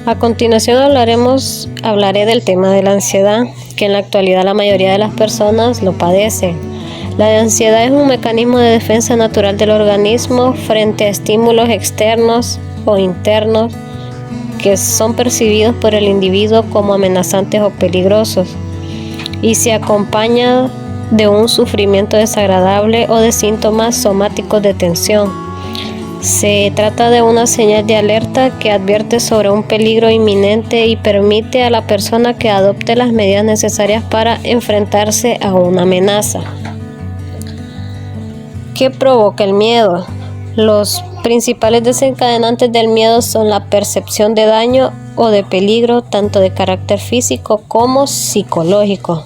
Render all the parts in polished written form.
A continuación hablaré del tema de la ansiedad, que en la actualidad la mayoría de las personas lo padecen. La ansiedad es un mecanismo de defensa natural del organismo frente a estímulos externos o internos que son percibidos por el individuo como amenazantes o peligrosos, y se acompaña de un sufrimiento desagradable o de síntomas somáticos de tensión. Se trata de una señal de alerta que advierte sobre un peligro inminente y permite a la persona que adopte las medidas necesarias para enfrentarse a una amenaza. ¿Qué provoca el miedo? Los principales desencadenantes del miedo son la percepción de daño o de peligro, tanto de carácter físico como psicológico.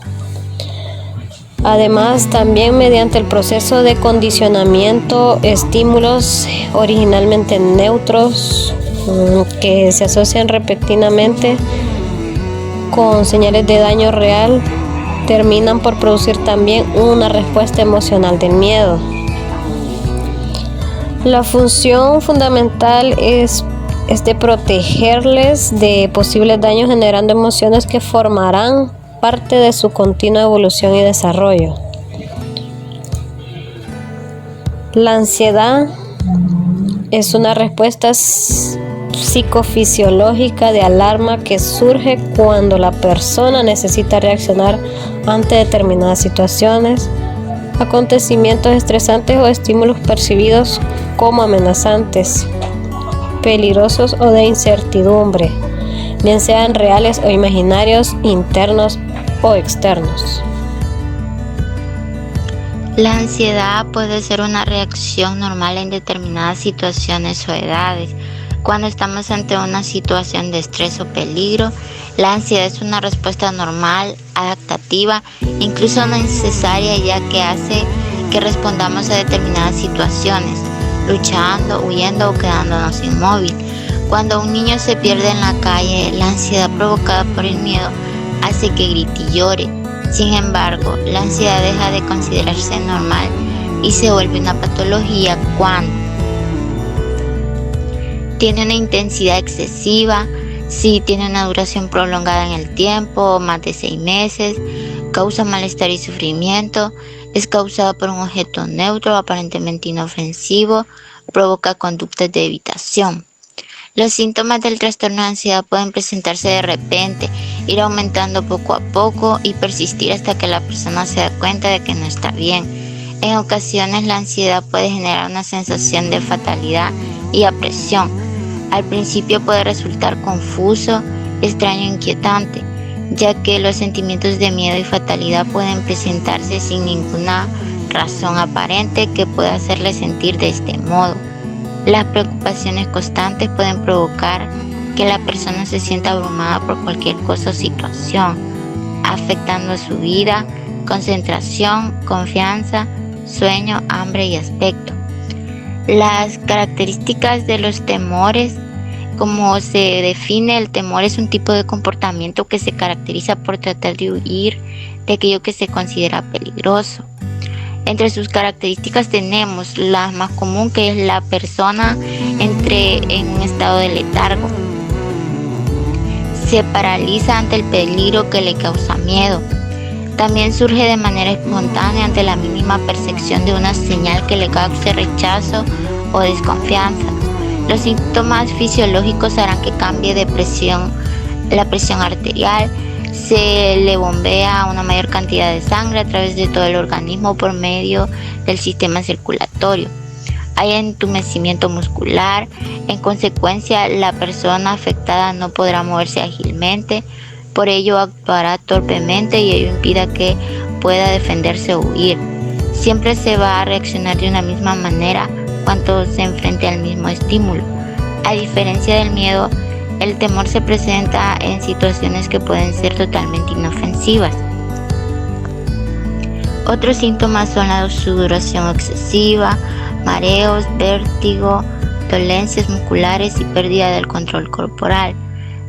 Además, también mediante el proceso de condicionamiento, estímulos originalmente neutros que se asocian repentinamente con señales de daño real, terminan por producir también una respuesta emocional del miedo. La función fundamental es de protegerles de posibles daños, generando emociones que formarán parte de su continua evolución y desarrollo. La ansiedad es una respuesta psicofisiológica de alarma que surge cuando la persona necesita reaccionar ante determinadas situaciones, acontecimientos estresantes o estímulos percibidos como amenazantes, peligrosos o de incertidumbre, bien sean reales o imaginarios, internos o externos. La ansiedad puede ser una reacción normal en determinadas situaciones o edades. Cuando estamos ante una situación de estrés o peligro, la ansiedad es una respuesta normal, adaptativa, incluso necesaria, ya que hace que respondamos a determinadas situaciones, luchando, huyendo o quedándonos inmóvil. Cuando un niño se pierde en la calle, la ansiedad provocada por el miedo hace que grite y llore. Sin embargo, la ansiedad deja de considerarse normal y se vuelve una patología cuando tiene una intensidad excesiva, si tiene una duración prolongada en el tiempo, más de 6 meses, causa malestar y sufrimiento, es causada por un objeto neutro aparentemente inofensivo, provoca conductas de evitación. Los síntomas del trastorno de ansiedad pueden presentarse de repente, ir aumentando poco a poco y persistir hasta que la persona se da cuenta de que no está bien. En ocasiones la ansiedad puede generar una sensación de fatalidad y apresión. Al principio puede resultar confuso, extraño e inquietante, ya que los sentimientos de miedo y fatalidad pueden presentarse sin ninguna razón aparente que pueda hacerle sentir de este modo. Las preocupaciones constantes pueden provocar que la persona se sienta abrumada por cualquier cosa o situación, afectando su vida, concentración, confianza, sueño, hambre y aspecto. Las características de los temores. Como se define, el temor es un tipo de comportamiento que se caracteriza por tratar de huir de aquello que se considera peligroso. Entre sus características tenemos la más común, que es la persona entre en un estado de letargo. Se paraliza ante el peligro que le causa miedo. También surge de manera espontánea ante la mínima percepción de una señal que le cause rechazo o desconfianza. Los síntomas fisiológicos harán que cambie de presión, la presión arterial, se le bombea una mayor cantidad de sangre a través de todo el organismo por medio del sistema circulatorio. Hay entumecimiento muscular, en consecuencia la persona afectada no podrá moverse ágilmente, por ello actuará torpemente y ello impide que pueda defenderse o huir. Siempre se va a reaccionar de una misma manera cuando se enfrente al mismo estímulo. A diferencia del miedo, el temor se presenta en situaciones que pueden ser totalmente inofensivas. Otros síntomas son la sudoración excesiva, mareos, vértigo, dolencias musculares y pérdida del control corporal.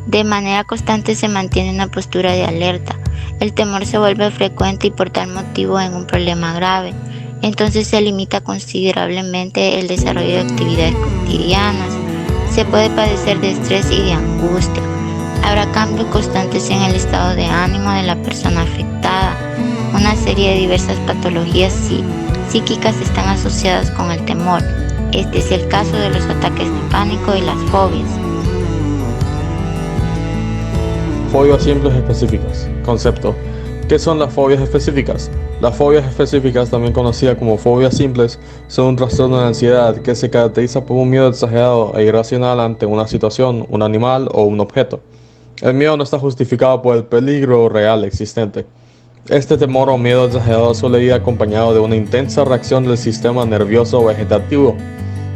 De manera constante se mantiene una postura de alerta. El temor se vuelve frecuente y por tal motivo en un problema grave. Entonces se limita considerablemente el desarrollo de actividades cotidianas. Se puede padecer de estrés y de angustia. Habrá cambios constantes en el estado de ánimo de la persona afectada. Una serie de diversas patologías psíquicas están asociadas con el temor. Este es el caso de los ataques de pánico y las fobias. Fobias simples específicas. Concepto. ¿Qué son las fobias específicas? Las fobias específicas, también conocidas como fobias simples, son un trastorno de ansiedad que se caracteriza por un miedo exagerado e irracional ante una situación, un animal o un objeto. El miedo no está justificado por el peligro real existente. Este temor o miedo exagerado suele ir acompañado de una intensa reacción del sistema nervioso vegetativo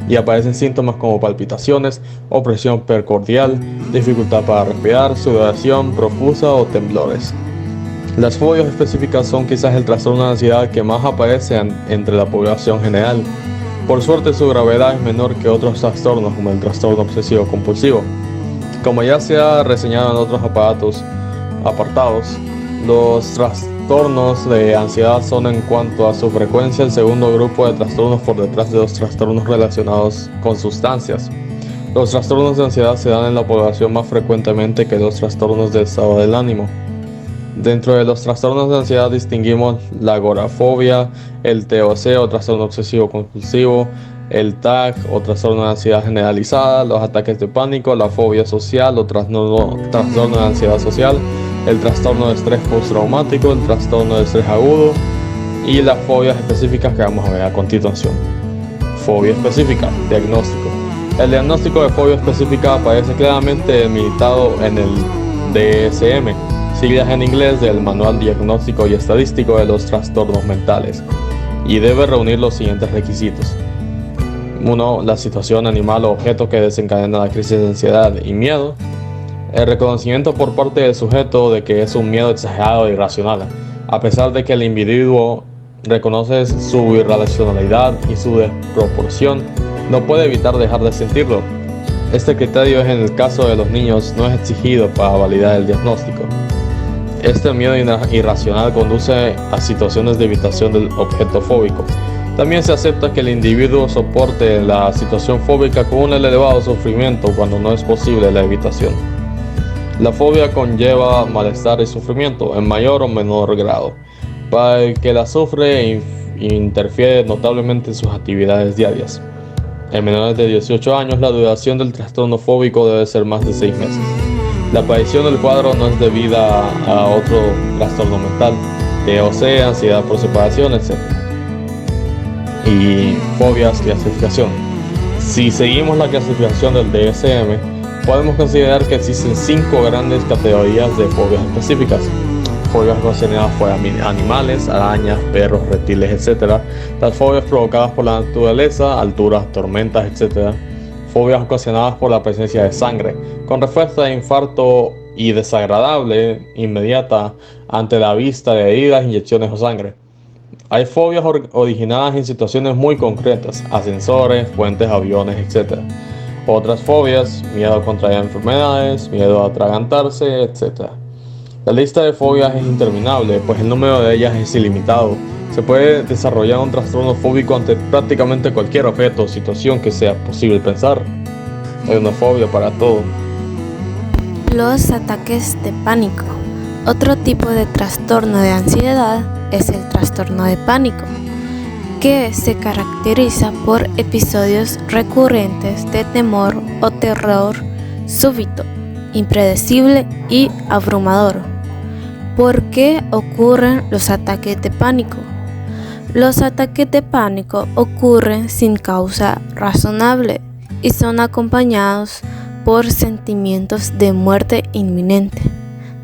y aparecen síntomas como palpitaciones, opresión precordial, dificultad para respirar, sudoración profusa o temblores. Las fobias específicas son quizás el trastorno de ansiedad que más aparece entre la población general. Por suerte su gravedad es menor que otros trastornos como el trastorno obsesivo compulsivo. Como ya se ha reseñado en otros apartados, los trastornos de ansiedad son en cuanto a su frecuencia el segundo grupo de trastornos por detrás de los trastornos relacionados con sustancias. Los trastornos de ansiedad se dan en la población más frecuentemente que los trastornos de estado del ánimo. Dentro de los trastornos de ansiedad distinguimos la agorafobia, el TOC o trastorno obsesivo compulsivo, el TAC o trastorno de ansiedad generalizada, los ataques de pánico, la fobia social o trastorno de ansiedad social, el trastorno de estrés postraumático, el trastorno de estrés agudo y las fobias específicas que vamos a ver a continuación. Fobia específica, diagnóstico. El diagnóstico de fobia específica aparece claramente delimitado en el DSM, siglas en inglés del Manual Diagnóstico y Estadístico de los Trastornos Mentales, y debe reunir los siguientes requisitos. 1. La situación, animal o objeto que desencadena la crisis de ansiedad y miedo. El reconocimiento por parte del sujeto de que es un miedo exagerado e irracional, a pesar de que el individuo reconoce su irracionalidad y su desproporción, no puede evitar dejar de sentirlo. Este criterio en el caso de los niños no es exigido para validar el diagnóstico. Este miedo irracional conduce a situaciones de evitación del objeto fóbico. También se acepta que el individuo soporte la situación fóbica con un elevado sufrimiento cuando no es posible la evitación. La fobia conlleva malestar y sufrimiento en mayor o menor grado. Para el que la sufre, interfiere notablemente en sus actividades diarias. En menores de 18 años, la duración del trastorno fóbico debe ser más de 6 meses. La aparición del cuadro no es debida a otro trastorno mental, TOC, ansiedad por separación, etc. Y fobias, clasificación. Si seguimos la clasificación del DSM, podemos considerar que existen 5 grandes categorías de fobias específicas. Fobias ocasionadas por animales, arañas, perros, reptiles, etc. Las fobias provocadas por la naturaleza, alturas, tormentas, etc. Fobias ocasionadas por la presencia de sangre, con respuesta de infarto y desagradable inmediata ante la vista de heridas, inyecciones o sangre. Hay fobias originadas en situaciones muy concretas, ascensores, puentes, aviones, etc. Otras fobias, miedo a contraer enfermedades, miedo a atragantarse, etc. La lista de fobias es interminable, pues el número de ellas es ilimitado. Se puede desarrollar un trastorno fóbico ante prácticamente cualquier objeto o situación que sea posible pensar. Hay una fobia para todo. Los ataques de pánico. Otro tipo de trastorno de ansiedad es el trastorno de pánico, que se caracteriza por episodios recurrentes de temor o terror súbito, impredecible y abrumador. ¿Por qué ocurren los ataques de pánico? Los ataques de pánico ocurren sin causa razonable y son acompañados por sentimientos de muerte inminente,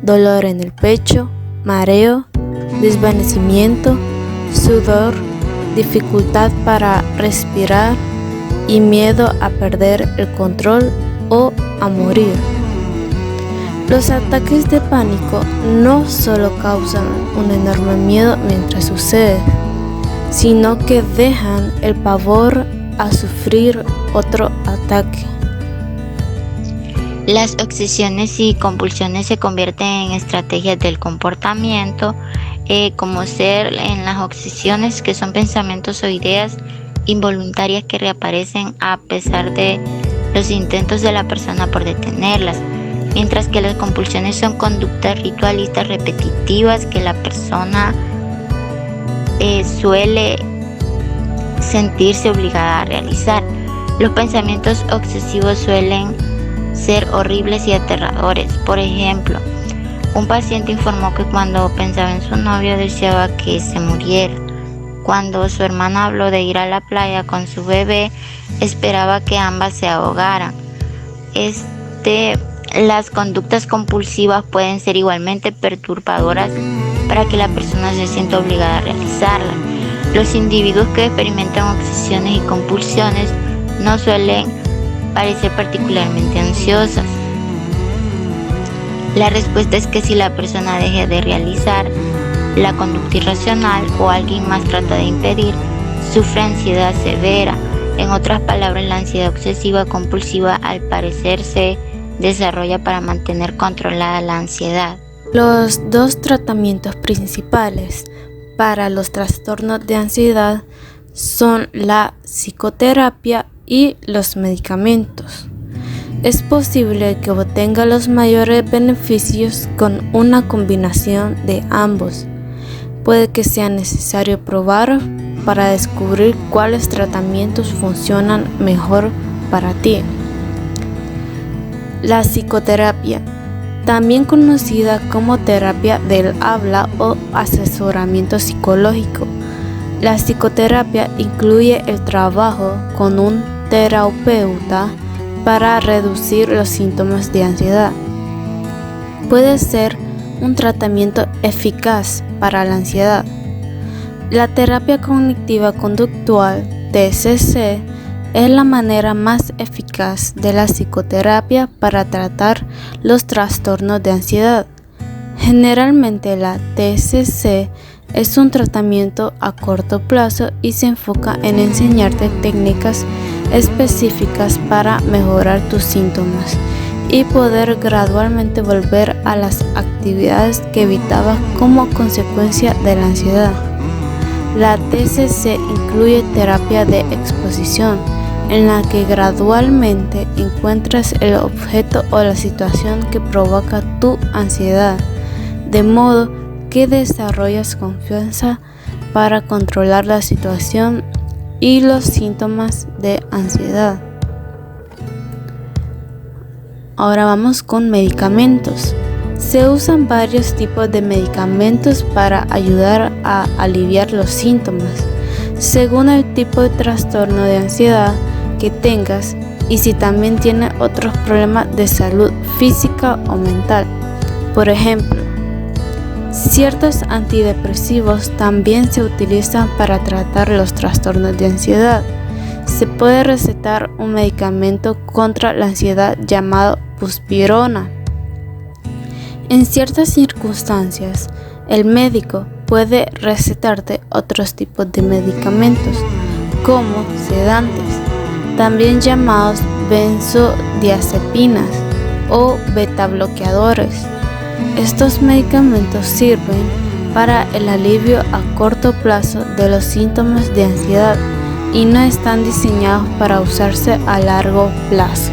dolor en el pecho, mareo, desvanecimiento, sudor, dificultad para respirar y miedo a perder el control o a morir. Los ataques de pánico no solo causan un enorme miedo mientras sucede, sino que dejan el pavor a sufrir otro ataque. Las obsesiones y compulsiones se convierten en estrategias del comportamiento, como ser en las obsesiones, que son pensamientos o ideas involuntarias que reaparecen a pesar de los intentos de la persona por detenerlas. mientras que las compulsiones son conductas ritualistas repetitivas que la persona suele sentirse obligada a realizar. Los pensamientos obsesivos suelen ser horribles y aterradores. Por ejemplo, un paciente informó que cuando pensaba en su novio deseaba que se muriera. Cuando su hermana habló de ir a la playa con su bebé, esperaba que ambas se ahogaran. Las conductas compulsivas pueden ser igualmente perturbadoras para que la persona se sienta obligada a realizarlas. Los individuos que experimentan obsesiones y compulsiones no suelen parecer particularmente ansiosas. La respuesta es que si la persona deja de realizar la conducta irracional o alguien más trata de impedir, sufre ansiedad severa. En otras palabras, la ansiedad obsesiva compulsiva al parecer se desarrolla para mantener controlada la ansiedad. Los dos tratamientos principales para los trastornos de ansiedad son la psicoterapia y los medicamentos. Es posible que obtenga los mayores beneficios con una combinación de ambos. Puede que sea necesario probar para descubrir cuáles tratamientos funcionan mejor para ti. La psicoterapia, también conocida como terapia del habla o asesoramiento psicológico. La psicoterapia incluye el trabajo con un terapeuta para reducir los síntomas de ansiedad. Puede ser un tratamiento eficaz para la ansiedad. La terapia cognitiva conductual, TCC, es la manera más eficaz de la psicoterapia para tratar los trastornos de ansiedad. Generalmente la TCC es un tratamiento a corto plazo y se enfoca en enseñarte técnicas específicas para mejorar tus síntomas y poder gradualmente volver a las actividades que evitabas como consecuencia de la ansiedad. La TCC incluye terapia de exposición, en la que gradualmente encuentras el objeto o la situación que provoca tu ansiedad, de modo que desarrollas confianza para controlar la situación y los síntomas de ansiedad. Ahora vamos con medicamentos. Se usan varios tipos de medicamentos para ayudar a aliviar los síntomas, según el tipo de trastorno de ansiedad que tengas y si también tienes otros problemas de salud física o mental. Por ejemplo, ciertos antidepresivos también se utilizan para tratar los trastornos de ansiedad. Se puede recetar un medicamento contra la ansiedad llamado buspirona. En ciertas circunstancias, el médico puede recetarte otros tipos de medicamentos, como sedantes, también llamados benzodiazepinas o betabloqueadores. Estos medicamentos sirven para el alivio a corto plazo de los síntomas de ansiedad y no están diseñados para usarse a largo plazo.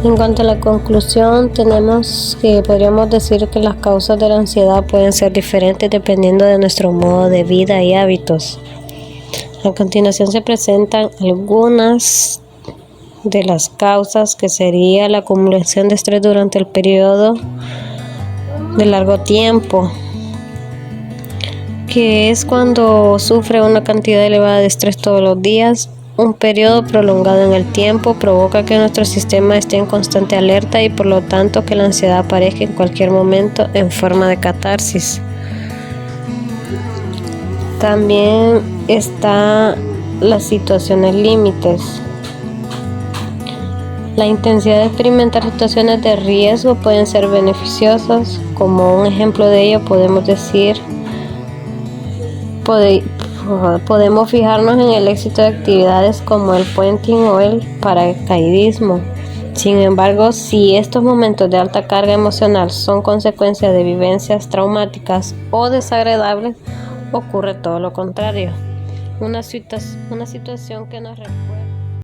En cuanto a la conclusión, podríamos decir que las causas de la ansiedad pueden ser diferentes dependiendo de nuestro modo de vida y hábitos. A continuación se presentan algunas de las causas, que sería la acumulación de estrés durante el periodo de largo tiempo, que es cuando sufre una cantidad elevada de estrés todos los días. Un periodo prolongado en el tiempo provoca que nuestro sistema esté en constante alerta y por lo tanto que la ansiedad aparezca en cualquier momento en forma de catarsis. También está las situaciones límites. La intensidad de experimentar situaciones de riesgo pueden ser beneficiosas. Como un ejemplo de ello podemos decir, podemos fijarnos en el éxito de actividades como el puenting o el paracaidismo. Sin embargo, si estos momentos de alta carga emocional son consecuencia de vivencias traumáticas o desagradables, ocurre todo lo contrario. Una situación que nos recuerda